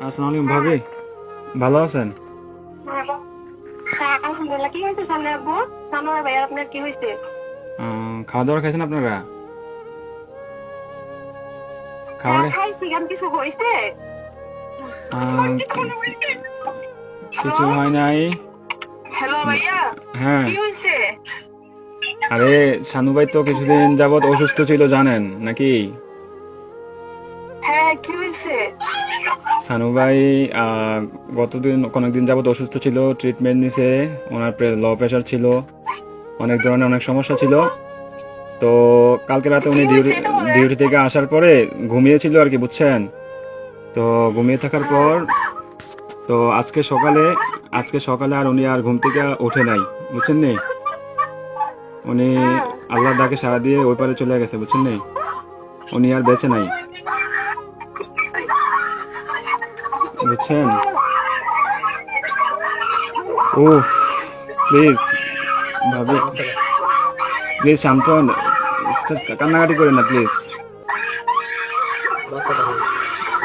আসসালামু আলাইকুম ভাবি, ভালো আছেন? হ্যালো। হ্যাঁ, আলহামদুলিল্লাহ। কি হয়েছে সামনে আব্বু? সানোয়ার ভাইয়ার আপনার কি হয়েছে? খাওয়া দাওয়া খাইছেন আপনারা? হ্যাঁ, খাবারে খাইছি। কেন কিছু হয়েছে? কিছু হয় নাই। হ্যালো ভাইয়া, হ্যাঁ, কি হয়েছে? আরে শানু ভাই তো কিছুদিন যাবত অসুস্থ ছিল জানেন নাকি? হ্যাঁ, কি হয়েছে? শানু ভাই অনেকদিন যাবত অসুস্থ ছিল, ট্রিটমেন্ট নিছে। ওনার লো প্রেশার ছিল, অনেক ধরনের অনেক সমস্যা ছিল। তো কালকে রাতে কি উনি হয়েছে এটা বলেন? ডিউটি থেকে আসার পরে ঘুমিয়েছিল আর কি, বুঝছেন? তো ঘুমিয়ে থাকার হ্যাঁ। পর তো আজকে সকালে আর উনি আর ঘুম থেকে ওঠে নাই, বুঝছেন নি? উনি হ্যাঁ। আল্লাহর ডাকে সাড়া দিয়ে ওই পারে চলে গেছে, বুঝছেন নি? উনি আর বেঁচে নাই, বুঝছেন? ও প্লিজ ভাবি, প্লিজ শান্ত হন, কান্নাকাটি করেন না প্লিজ।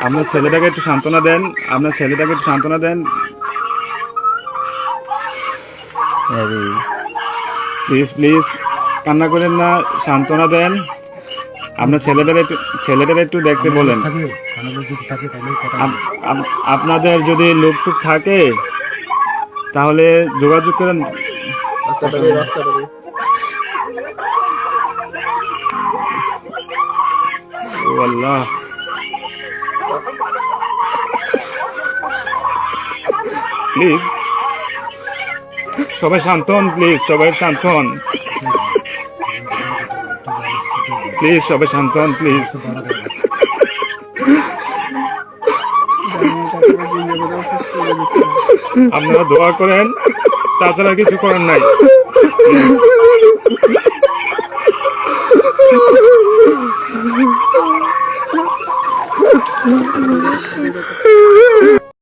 আপনার ছেলেটাকে একটু সান্ত্বনা দেন, আপনার ছেলেটাকে একটু সান্ত্বনা দেন। প্লিজ প্লিজ কান্না করেন না, সান্ত্বনা দেন। আপনার ছেলেটার একটু দেখতে বলেন। আপনাদের যদি লোক টুক থাকে তাহলে যোগাযোগ করেন। ও আল্লাহ, প্লিজ সবাই শান্ত হন, প্লিজ সবাই শান্ত হন, প্লিজ সবাই শান্ত হন, প্লিজ। আপনারা দোয়া করেন, তাছাড়া কিছু করার নাই।